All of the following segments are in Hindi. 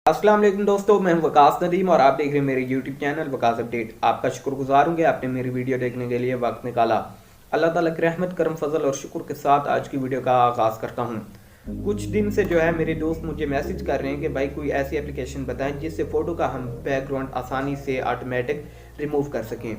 अस्सलाम वालेकुम दोस्तों, मैं हूं वकास नदीम और आप देख रहे हैं मेरे YouTube चैनल वकास अपडेट। आपका शुक्रगुजार हूँ कि आपने मेरी वीडियो देखने के लिए वक्त निकाला। अल्लाह ताला की रहमत, करम, फजल और शुक्र के साथ आज की वीडियो का आगाज़ करता हूँ। कुछ दिन से जो है मेरे दोस्त मुझे मैसेज कर रहे हैं कि भाई कोई ऐसी एप्लीकेशन बताएं जिससे फ़ोटो का हम बैकग्राउंड आसानी से ऑटोमेटिक रिमूव कर सकें,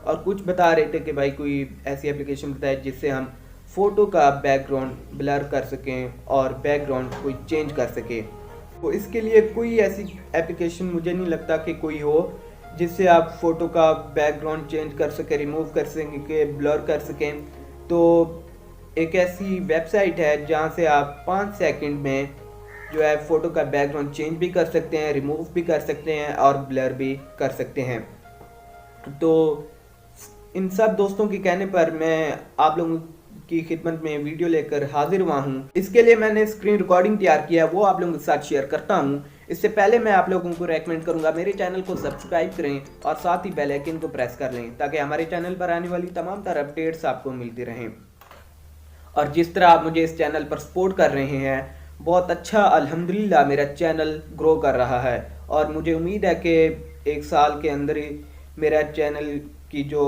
और कुछ बता रहे थे कि भाई कोई ऐसी एप्लीकेशन बताए जिससे हम फ़ोटो का बैकग्राउंड ब्लर कर सकें और बैकग्राउंड कोई चेंज कर सकें। तो इसके लिए कोई ऐसी एप्लीकेशन मुझे नहीं लगता कि कोई हो जिससे आप फ़ोटो का बैकग्राउंड चेंज कर सकें, रिमूव कर सकें, ब्लर कर सकें। तो एक ऐसी वेबसाइट है जहां से आप 5 सेकंड में जो है फ़ोटो का बैकग्राउंड चेंज भी कर सकते हैं, रिमूव भी कर सकते हैं और ब्लर भी कर सकते हैं। तो इन सब दोस्तों के कहने पर मैं आप लोगों की खिदमत में वीडियो लेकर हाजिर हुआ हूँ। इसके लिए मैंने स्क्रीन रिकॉर्डिंग तैयार किया है, वो आप लोगों के साथ शेयर करता हूँ। इससे पहले मैं आप लोगों को रेकमेंड करूंगा मेरे चैनल को सब्सक्राइब करें और साथ ही बेल आइकन को प्रेस कर लें ताकि हमारे चैनल पर आने वाली तमाम तरह अपडेट्स आपको मिलती रहें। और जिस तरह आप मुझे इस चैनल पर सपोर्ट कर रहे हैं, बहुत अच्छा, अल्हम्दुलिल्लाह मेरा चैनल ग्रो कर रहा है और मुझे उम्मीद है कि 1 साल के अंदर ही मेरा चैनल की जो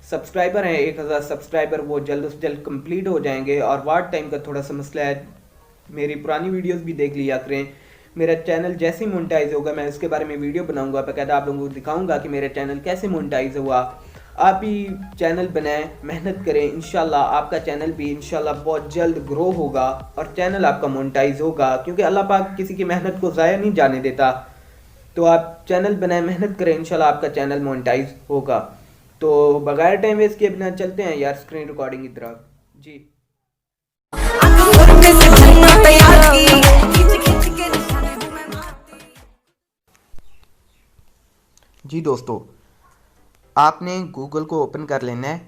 सब्सक्राइबर हैं 1000 सब्सक्राइबर वो जल्द से जल्द कंप्लीट हो जाएंगे। और वाट टाइम का थोड़ा सा मसला है, मेरी पुरानी वीडियोस भी देख लिया करें। मेरा चैनल जैसे ही मोनेटाइज होगा मैं इसके बारे में वीडियो बनाऊंगा, बाकायदा आप लोगों को दिखाऊंगा कि मेरा चैनल कैसे मोनेटाइज हुआ। आप भी चैनल बनाएं, मेहनत करें, इंशाल्लाह आपका चैनल भी इंशाल्लाह बहुत जल्द ग्रो होगा और चैनल आपका मोनेटाइज होगा, क्योंकि अल्लाह पाक किसी की मेहनत को ज़ाया नहीं जाने देता। तो आप चैनल बनाएं, मेहनत करें, इंशाल्लाह आपका चैनल मोनेटाइज होगा। तो बगैर टाइम वेस्ट किए बिना चलते हैं यार स्क्रीन रिकॉर्डिंग की तरफ। जी जी दोस्तों, आपने गूगल को ओपन कर लेना है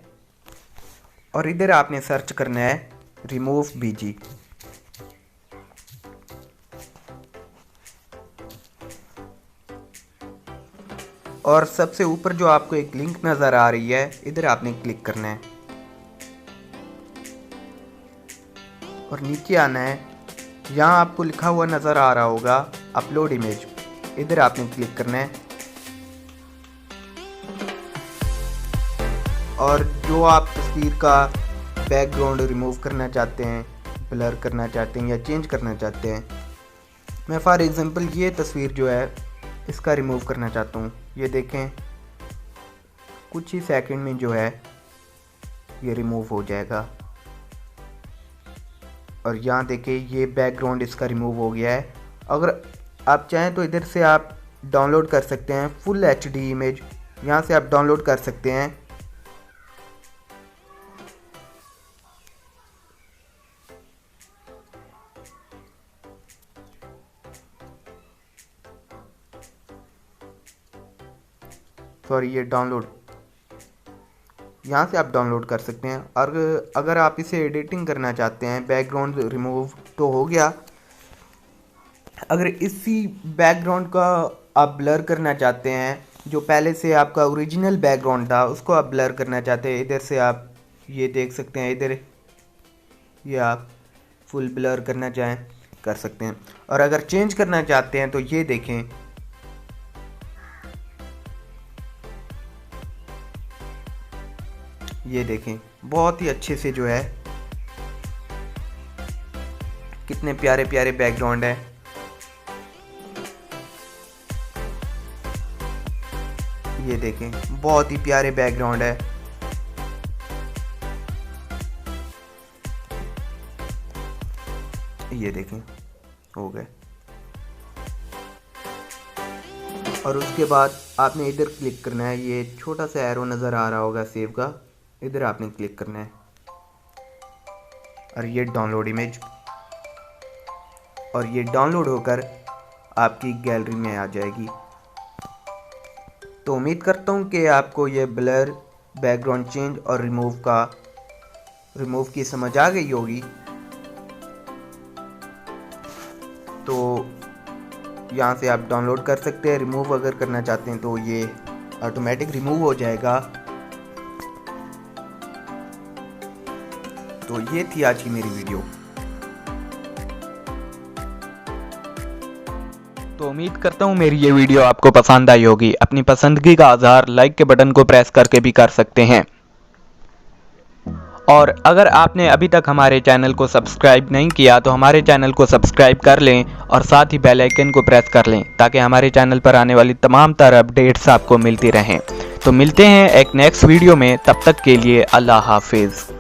और इधर आपने सर्च करना है रिमूव बीजी। और सबसे ऊपर जो आपको एक लिंक नज़र आ रही है, इधर आपने क्लिक करना है और नीचे आना है। यहाँ आपको लिखा हुआ नज़र आ रहा होगा अपलोड इमेज, इधर आपने क्लिक करना है। और जो आप तस्वीर का बैकग्राउंड रिमूव करना चाहते हैं, ब्लर करना चाहते हैं या चेंज करना चाहते हैं, मैं फॉर एग्ज़ाम्पल ये तस्वीर जो है इसका रिमूव करना चाहता हूँ। ये देखें कुछ ही सेकंड में जो है ये रिमूव हो जाएगा। और यहाँ देखें ये बैकग्राउंड इसका रिमूव हो गया है। अगर आप चाहें तो इधर से आप डाउनलोड कर सकते हैं फुल HD इमेज, यहाँ से आप डाउनलोड कर सकते हैं। सॉरी, ये डाउनलोड, यहाँ से आप डाउनलोड कर सकते हैं। और अगर आप इसे एडिटिंग करना चाहते हैं, बैकग्राउंड रिमूव तो हो गया, अगर इसी बैकग्राउंड का आप ब्लर करना चाहते हैं, जो पहले से आपका ओरिजिनल बैकग्राउंड था उसको आप ब्लर करना चाहते हैं, इधर से आप ये देख सकते हैं, इधर ये आप फुल ब्लर करना चाहें कर सकते हैं। और अगर चेंज करना चाहते हैं तो ये देखें, ये देखें बहुत ही अच्छे से जो है कितने प्यारे प्यारे बैकग्राउंड है। ये देखें बहुत ही प्यारे बैकग्राउंड है। ये देखें हो गए। और उसके बाद आपने इधर क्लिक करना है, ये छोटा सा एरो नज़र आ रहा होगा सेव का, इधर आपने क्लिक करना है और ये डाउनलोड इमेज, और ये डाउनलोड होकर आपकी गैलरी में आ जाएगी। तो उम्मीद करता हूँ कि आपको ये ब्लर, बैकग्राउंड चेंज और रिमूव की समझ आ गई होगी। तो यहाँ से आप डाउनलोड कर सकते हैं। रिमूव अगर करना चाहते हैं तो ये ऑटोमेटिक रिमूव हो जाएगा। तो ये थी आज की मेरी वीडियो। तो उम्मीद करता हूँ मेरी ये वीडियो आपको पसंद आई होगी। अपनी पसंदगी का इज़हार लाइक के बटन को प्रेस करके भी कर सकते हैं। और अगर आपने अभी तक हमारे चैनल को सब्सक्राइब नहीं किया तो हमारे चैनल को सब्सक्राइब कर लें और साथ ही बेल आइकन को प्रेस कर लें ताकि हमारे चैनल पर आने वाली तमाम तरह अपडेट्स आपको मिलती रहें। तो मिलते हैं एक नेक्स्ट वीडियो में, तब तक के लिए अल्लाह हाफिज़।